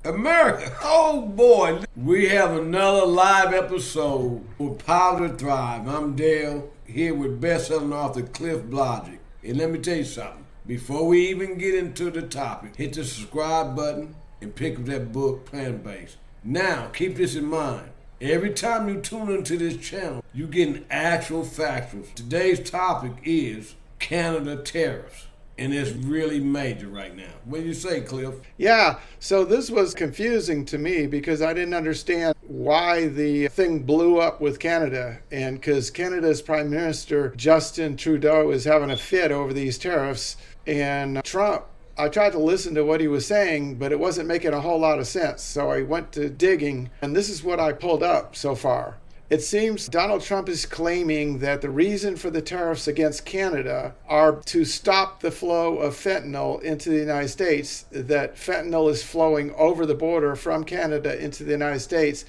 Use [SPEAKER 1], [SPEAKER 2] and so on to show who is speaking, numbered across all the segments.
[SPEAKER 1] America, oh boy, we have another live episode with Power to Thrive. I'm Dale, here with best-selling author Cliff Blodgett. And let me tell you something, before we even get into the topic, hit the subscribe button and pick up that book, Plant-Based. Now, keep this in mind. Every time you tune into this channel, you're getting actual factuals. Today's topic is Canada tariffs. And it's really major right now. What do you say, Cliff?
[SPEAKER 2] Yeah, so this was confusing to me because I didn't understand why the thing blew up with Canada. And because Canada's Prime Minister, Justin Trudeau, is having a fit over these tariffs. And Trump, I tried to listen to what he was saying, but it wasn't making a whole lot of sense. So I went to digging, and this is what I pulled up so far. It seems Donald Trump is claiming that the reason for the tariffs against Canada are to stop the flow of fentanyl into the United States, that fentanyl is flowing over the border from Canada into the United States,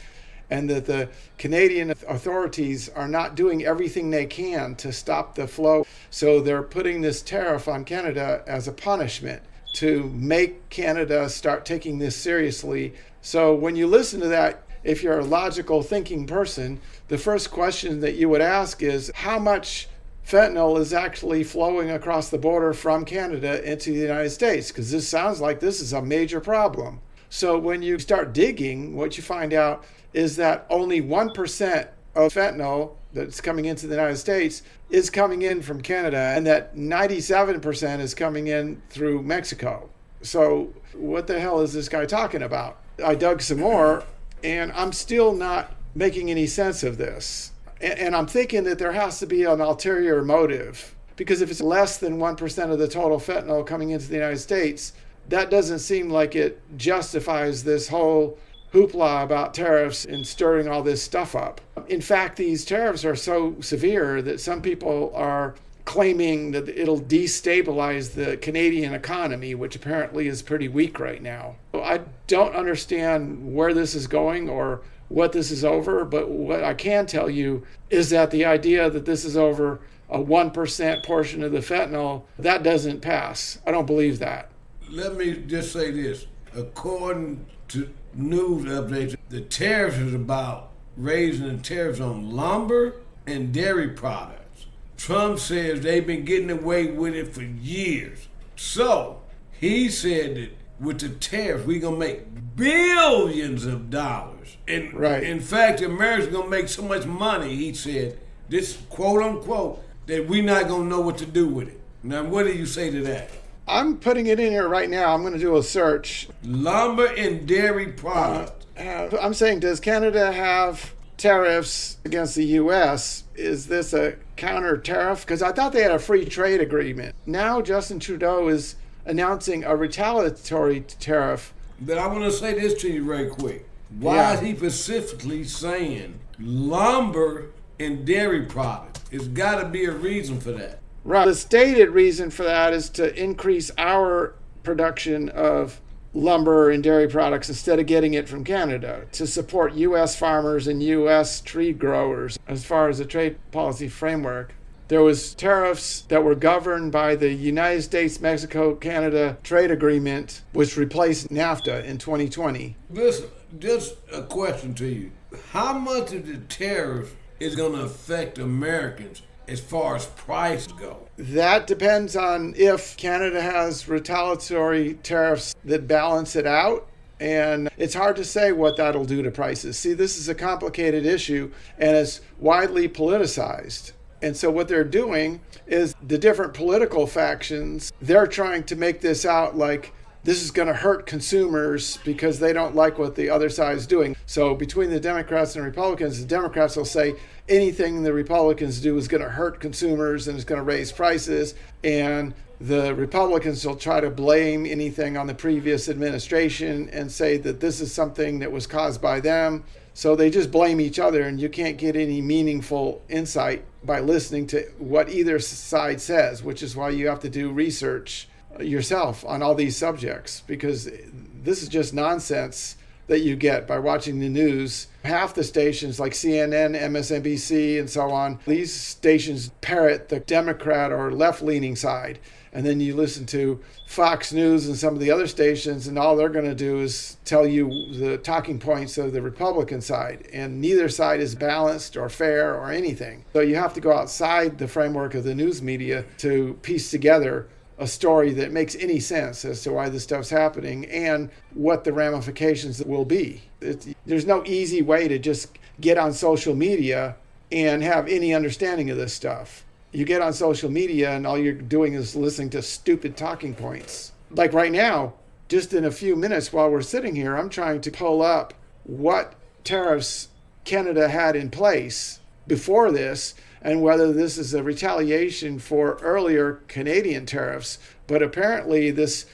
[SPEAKER 2] and that the Canadian authorities are not doing everything they can to stop the flow. So they're putting this tariff on Canada as a punishment to make Canada start taking this seriously. So when you listen to that, if you're a logical thinking person, the first question that you would ask is how much fentanyl is actually flowing across the border from Canada into the United States? Because this sounds like this is a major problem. So when you start digging, what you find out is that only 1% of fentanyl that's coming into the United States is coming in from Canada, and that 97% is coming in through Mexico. So what the hell is this guy talking about? I dug some more, and I'm still not making any sense of this. And I'm thinking that there has to be an ulterior motive, because if it's less than 1% of the total fentanyl coming into the United States, that doesn't seem like it justifies this whole hoopla about tariffs and stirring all this stuff up. In fact, these tariffs are so severe that some people are claiming that it'll destabilize the Canadian economy, which apparently is pretty weak right now. I don't understand where this is going or what this is over, but what I can tell you is that the idea that this is over a 1% portion of the fentanyl, that doesn't pass. I don't believe that.
[SPEAKER 1] Let me just say this. According to news updates, the tariffs is about raising the tariffs on lumber and dairy products. Trump says they've been getting away with it for years. So he said that with the tariffs, we're going to make billions of dollars. And
[SPEAKER 2] right.
[SPEAKER 1] In fact, America's going to make so much money, he said, this quote unquote, that we're not going to know what to do with it. Now, what do you say to that?
[SPEAKER 2] I'm putting it in here right now. I'm going to do a search.
[SPEAKER 1] Lumber and dairy products.
[SPEAKER 2] I'm saying, does Canada have tariffs against the U.S.? Is this a counter tariff? Because I thought they had a free trade agreement. Now Justin Trudeau is announcing a retaliatory tariff.
[SPEAKER 1] But I want to say this to you very quick. Why is he specifically saying lumber and dairy products? It's got to be a reason for that.
[SPEAKER 2] Right. The stated reason for that is to increase our production of lumber and dairy products instead of getting it from Canada, to support U.S. farmers and U.S. tree growers. As far as the trade policy framework, there was tariffs that were governed by the United States-Mexico-Canada trade agreement, which replaced NAFTA in 2020.
[SPEAKER 1] Listen, just a question to you. How much of the tariff is going to affect Americans as far as prices go?
[SPEAKER 2] That depends on if Canada has retaliatory tariffs that balance it out. And it's hard to say what that'll do to prices. See, this is a complicated issue and it's widely politicized. And so what they're doing is the different political factions, they're trying to make this out like this is going to hurt consumers because they don't like what the other side is doing. So between the Democrats and Republicans, the Democrats will say anything the Republicans do is going to hurt consumers and it's going to raise prices. And the Republicans will try to blame anything on the previous administration and say that this is something that was caused by them. So they just blame each other, and you can't get any meaningful insight by listening to what either side says, which is why you have to do research yourself on all these subjects, because this is just nonsense that you get by watching the news. Half the stations like CNN, MSNBC, and so on, these stations parrot the Democrat or left-leaning side. And then you listen to Fox News and some of the other stations, and all they're going to do is tell you the talking points of the Republican side. And neither side is balanced or fair or anything. So you have to go outside the framework of the news media to piece together a story that makes any sense as to why this stuff's happening and what the ramifications will be. There's no easy way to just get on social media and have any understanding of this stuff. You get on social media and all you're doing is listening to stupid talking points. Like right now, just in a few minutes while we're sitting here, I'm trying to pull up what tariffs Canada had in place before this and whether this is a retaliation for earlier Canadian tariffs. But apparently this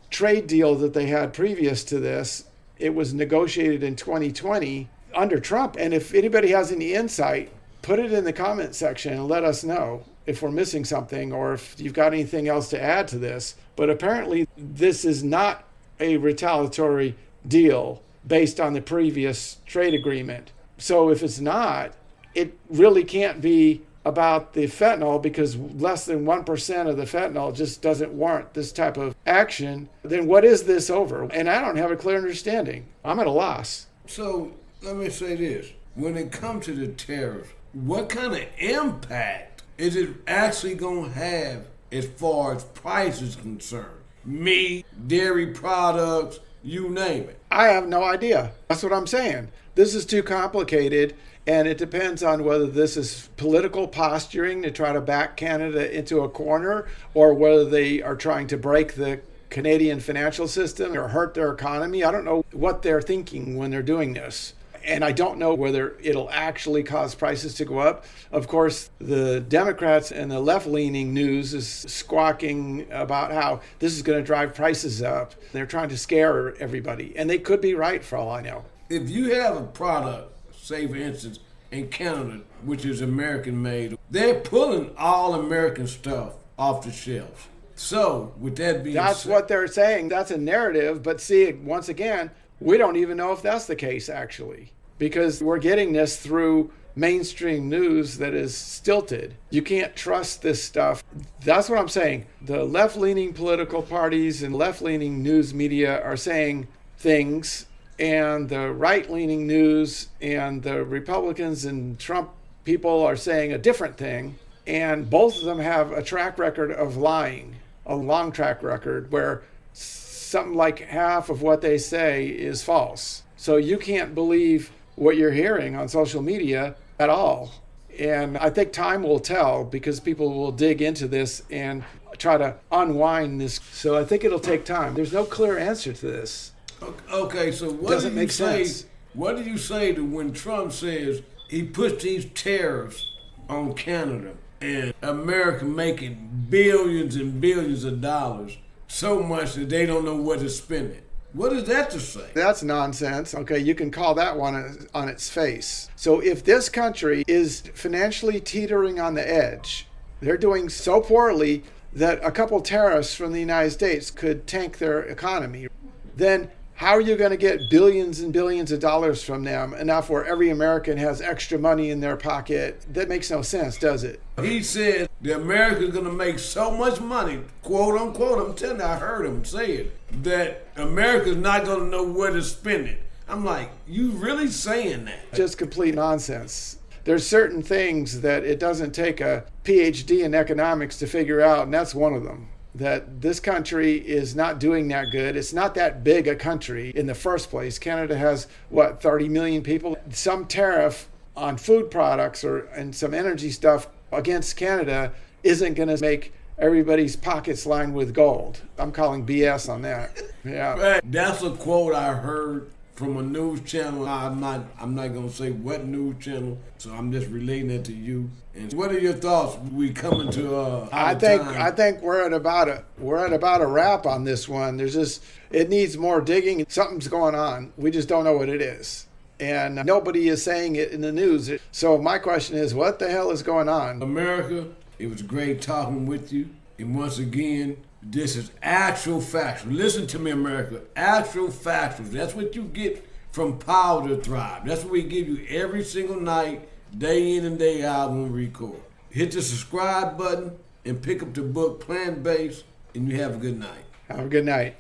[SPEAKER 2] trade deal that they had previous to this, it was negotiated in 2020 under Trump. And if anybody has any insight, put it in the comment section and let us know if we're missing something or if you've got anything else to add to this. But apparently this is not a retaliatory deal based on the previous trade agreement. So if it's not, it really can't be about the fentanyl, because less than 1% of the fentanyl just doesn't warrant this type of action. Then what is this over? And I don't have a clear understanding. I'm at a loss.
[SPEAKER 1] So let me say this. When it comes to the tariffs, what kind of impact is it actually going to have as far as price is concerned? Meat, dairy products, you name it.
[SPEAKER 2] I have no idea. That's what I'm saying. This is too complicated, and it depends on whether this is political posturing to try to back Canada into a corner or whether they are trying to break the Canadian financial system or hurt their economy. I don't know what they're thinking when they're doing this. And I don't know whether it'll actually cause prices to go up. Of course, the Democrats and the left-leaning news is squawking about how this is going to drive prices up. They're trying to scare everybody. And they could be right for all I know.
[SPEAKER 1] If you have a product, say for instance, in Canada, which is American made, they're pulling all American stuff off the shelves. So, with that being
[SPEAKER 2] That's
[SPEAKER 1] said,
[SPEAKER 2] what they're saying. That's a narrative. But see, once again, we don't even know if that's the case, actually, because we're getting this through mainstream news that is stilted. You can't trust this stuff. That's what I'm saying. The left-leaning political parties and left-leaning news media are saying things, and the right-leaning news and the Republicans and Trump people are saying a different thing. And both of them have a track record of lying, a long track record where something like half of what they say is false. So you can't believe what you're hearing on social media at all. And I think time will tell, because people will dig into this and try to unwind this. So I think it'll take time. There's no clear answer to this.
[SPEAKER 1] okay, so what do you say? What do you say to when Trump says he puts these tariffs on Canada and America making billions and billions of dollars, so much that they don't know where to spend it? What is that to say?
[SPEAKER 2] That's nonsense. Okay, you can call that one on its face. So if this country is financially teetering on the edge, they're doing so poorly that a couple tariffs from the United States could tank their economy, then how are you going to get billions and billions of dollars from them, enough where every American has extra money in their pocket? That makes no sense, does it?
[SPEAKER 1] He said that America's going to make so much money, quote unquote, I'm telling you, I heard him say it, that America's not going to know where to spend it. I'm like, you really saying that?
[SPEAKER 2] Just complete nonsense. There's certain things that it doesn't take a PhD in economics to figure out, and that's one of them. That this country is not doing that good. It's not that big a country in the first place. Canada has, 30 million people? Some tariff on food products and some energy stuff against Canada isn't going to make everybody's pockets lined with gold. I'm calling BS on that. Yeah.
[SPEAKER 1] Right. That's a quote I heard from a news channel. I'm not going to say what news channel, so I'm just relating it to you. And what are your thoughts? We coming to
[SPEAKER 2] I think we're at about a wrap on this one. It needs more digging. Something's going on. We just don't know what it is. And nobody is saying it in the news. So my question is, what the hell is going on?
[SPEAKER 1] America, it was great talking with you. And once again, this is actual factual. Listen to me, America. Actual factual. That's what you get from Power to Thrive. That's what we give you every single night, day in and day out when we record. Hit the subscribe button and pick up the book Plant Based, and you have a good night.
[SPEAKER 2] Have a good night.